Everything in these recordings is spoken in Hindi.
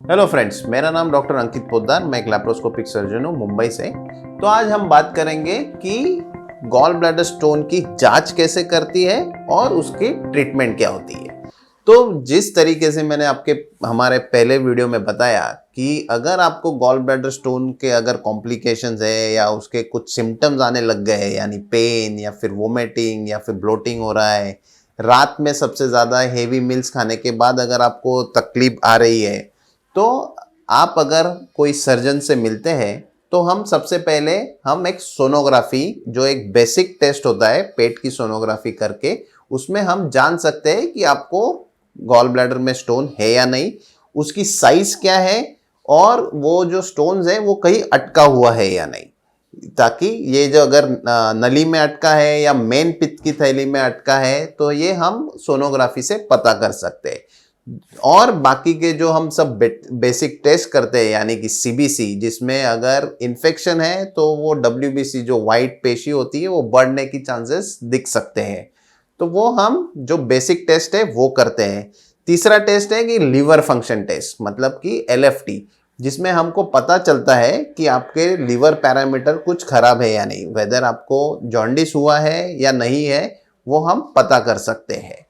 हेलो फ्रेंड्स, मेरा नाम डॉक्टर अंकित पोद्दार, मैं एक लैप्रोस्कोपिक सर्जन हूँ मुंबई से। तो आज हम बात करेंगे कि गॉल ब्लैडर स्टोन की जांच कैसे करती है और उसकी ट्रीटमेंट क्या होती है। तो जिस तरीके से मैंने हमारे पहले वीडियो में बताया कि अगर आपको गॉल ब्लैडर स्टोन के अगर कॉम्प्लिकेशंस है या उसके कुछ सिम्टम्स आने लग गए हैं, यानी पेन या फिर वोमिटिंग या फिर ब्लोटिंग हो रहा है, रात में सबसे ज़्यादा हेवी मील्स खाने के बाद अगर आपको तकलीफ आ रही है, तो आप अगर कोई सर्जन से मिलते हैं तो हम सबसे पहले हम एक सोनोग्राफी, जो एक बेसिक टेस्ट होता है पेट की सोनोग्राफी करके, उसमें हम जान सकते हैं कि आपको गॉल ब्लैडर में स्टोन है या नहीं, उसकी साइज क्या है और वो जो स्टोन्स है वो कहीं अटका हुआ है या नहीं, ताकि ये जो अगर नली में अटका है या मेन पित्त की थैली में अटका है तो ये हम सोनोग्राफी से पता कर सकते हैं। और बाकी के जो हम सब बेसिक टेस्ट करते हैं, यानी कि सीबीसी, जिसमें अगर इन्फेक्शन है तो वो डब्ल्यूबीसी जो वाइट पेशी होती है वो बढ़ने की चांसेस दिख सकते हैं, तो वो हम जो बेसिक टेस्ट है वो करते हैं। तीसरा टेस्ट है कि लीवर फंक्शन टेस्ट, मतलब कि एलएफटी, जिसमें हमको पता चलता है कि आपके लीवर पैरामीटर कुछ खराब है या नहीं, वेदर आपको जॉन्डिस हुआ है या नहीं है, वो हम पता कर सकते हैं।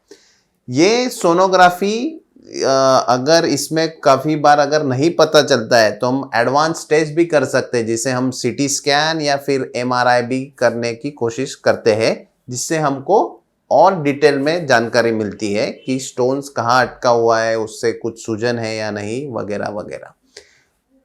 ये सोनोग्राफी अगर इसमें काफ़ी बार अगर नहीं पता चलता है तो हम एडवांस टेस्ट भी कर सकते हैं, जिसे हम सीटी स्कैन या फिर एमआरआई भी करने की कोशिश करते हैं, जिससे हमको और डिटेल में जानकारी मिलती है कि स्टोन्स कहाँ अटका हुआ है, उससे कुछ सूजन है या नहीं, वगैरह वगैरह।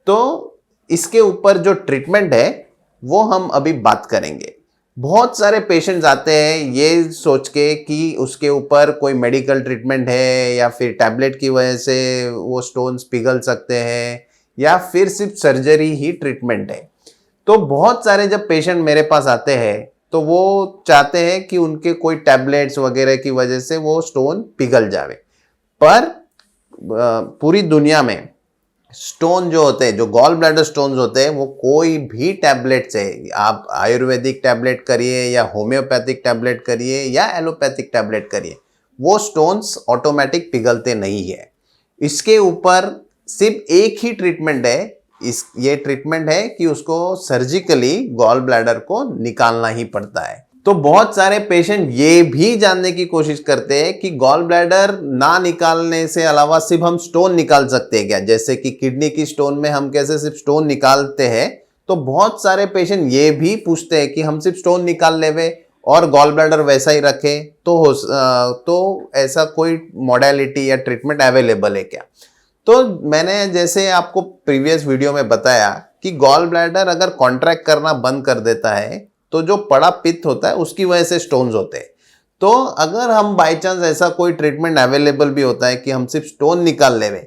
तो इसके ऊपर जो ट्रीटमेंट है वो हम अभी बात करेंगे। बहुत सारे पेशेंट्स आते हैं ये सोच के कि उसके ऊपर कोई मेडिकल ट्रीटमेंट है या फिर टैबलेट की वजह से वो स्टोन्स पिघल सकते हैं या फिर सिर्फ सर्जरी ही ट्रीटमेंट है। तो बहुत सारे जब पेशेंट मेरे पास आते हैं तो वो चाहते हैं कि उनके कोई टैबलेट्स वगैरह की वजह से वो स्टोन पिघल जावे। पर पूरी दुनिया में स्टोन जो होते हैं, जो गॉल ब्लैडर स्टोन्स होते हैं, वो कोई भी टैबलेट से, आप आयुर्वेदिक टैबलेट करिए या होम्योपैथिक टैबलेट करिए या एलोपैथिक टैबलेट करिए, वो स्टोन्स ऑटोमेटिक पिघलते नहीं है। इसके ऊपर सिर्फ एक ही ट्रीटमेंट है। ये ट्रीटमेंट है कि उसको सर्जिकली गॉल ब्लैडर को निकालना ही पड़ता है। तो बहुत सारे पेशेंट ये भी जानने की कोशिश करते हैं कि गॉल ब्लैडर ना निकालने से अलावा सिर्फ हम स्टोन निकाल सकते हैं क्या, जैसे कि किडनी की स्टोन में हम कैसे सिर्फ स्टोन निकालते हैं। तो बहुत सारे पेशेंट ये भी पूछते हैं कि हम सिर्फ स्टोन निकाल लेवे और गॉल ब्लैडर वैसा ही रखे तो ऐसा कोई मॉडलिटी या ट्रीटमेंट अवेलेबल है क्या। तो मैंने जैसे आपको प्रीवियस वीडियो में बताया कि गॉल ब्लैडर अगर कॉन्ट्रैक्ट करना बंद कर देता है तो जो बड़ा पित्त होता है उसकी वजह से स्टोन्स होते हैं। तो अगर हम बाय चांस ऐसा कोई ट्रीटमेंट अवेलेबल भी होता है कि हम सिर्फ स्टोन निकाल लेवे,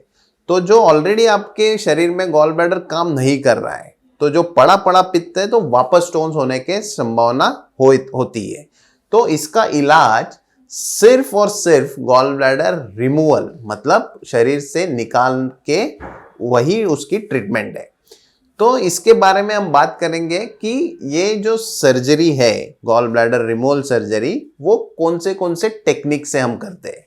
तो जो ऑलरेडी आपके शरीर में गॉल ब्लैडर काम नहीं कर रहा है, तो जो पड़ा पड़ा पित्त है तो वापस स्टोन्स होने के संभावना होती है। तो इसका इलाज सिर्फ और सिर्फ गॉल ब्लैडर रिमूवल, मतलब शरीर से निकाल के, वही उसकी ट्रीटमेंट है। तो इसके बारे में हम बात करेंगे कि ये जो सर्जरी है, गॉल ब्लैडर रिमूवल सर्जरी, वो कौन से टेक्निक से हम करते हैं।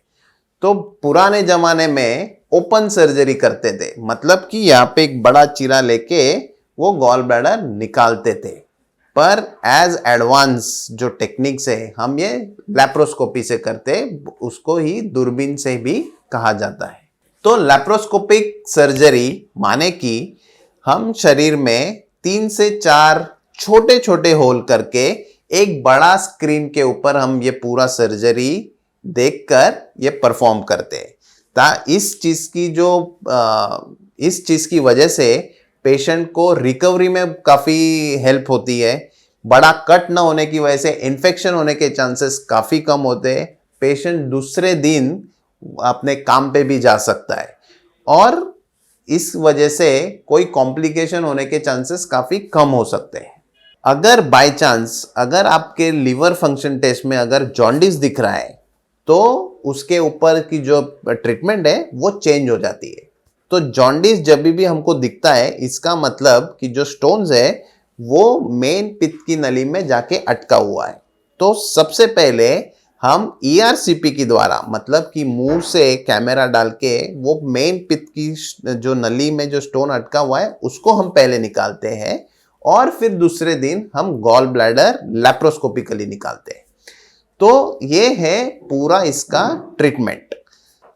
तो पुराने जमाने में ओपन सर्जरी करते थे, मतलब कि यहाँ पे एक बड़ा चीरा लेके वो गॉल ब्लैडर निकालते थे। पर एज एडवांस जो टेक्निक्स है हम ये लैप्रोस्कोपी से करते, उसको ही दूरबीन से भी कहा जाता है। तो लैप्रोस्कोपिक सर्जरी माने कि हम शरीर में 3 से 4 छोटे छोटे होल करके एक बड़ा स्क्रीन के ऊपर हम ये पूरा सर्जरी देखकर ये परफॉर्म करते हैं। इस चीज की वजह से पेशेंट को रिकवरी में काफी हेल्प होती है। बड़ा कट ना होने की वजह से इन्फेक्शन होने के चांसेस काफी कम होते हैं। पेशेंट दूसरे दिन अपने काम पे भी जा सकता है और इस वजह से कोई कॉम्प्लिकेशन होने के चांसेस काफ़ी कम हो सकते हैं। अगर बाय चांस अगर आपके लीवर फंक्शन टेस्ट में अगर जॉन्डिस दिख रहा है तो उसके ऊपर की जो ट्रीटमेंट है वो चेंज हो जाती है। तो जॉन्डिस जब भी हमको दिखता है, इसका मतलब कि जो स्टोन्स है वो मेन पित्त की नली में जाके अटका हुआ है। तो सबसे पहले हम ERCP के द्वारा, मतलब कि मुंह से कैमरा डाल के वो मेन पित्त की जो नली में जो स्टोन अटका हुआ है उसको हम पहले निकालते हैं और फिर दूसरे दिन हम गॉल ब्लैडर लैप्रोस्कोपिकली निकालते हैं। तो ये है पूरा इसका ट्रीटमेंट।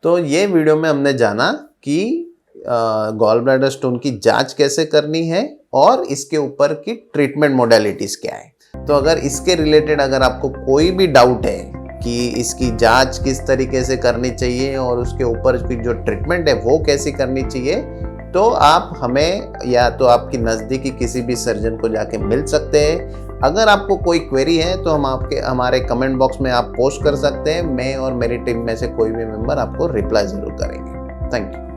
तो ये वीडियो में हमने जाना कि गॉल ब्लैडर स्टोन की जांच कैसे करनी है और इसके ऊपर की ट्रीटमेंट मोडेलिटीज क्या है। तो अगर इसके रिलेटेड अगर आपको कोई भी डाउट है कि इसकी जांच किस तरीके से करनी चाहिए और उसके ऊपर की जो ट्रीटमेंट है वो कैसी करनी चाहिए, तो आप हमें या तो आपकी नज़दीकी किसी भी सर्जन को जाके मिल सकते हैं। अगर आपको कोई क्वेरी है तो हमारे कमेंट बॉक्स में आप पोस्ट कर सकते हैं। मैं और मेरी टीम में से कोई भी मेंबर आपको रिप्लाई ज़रूर करेंगे। Thank you.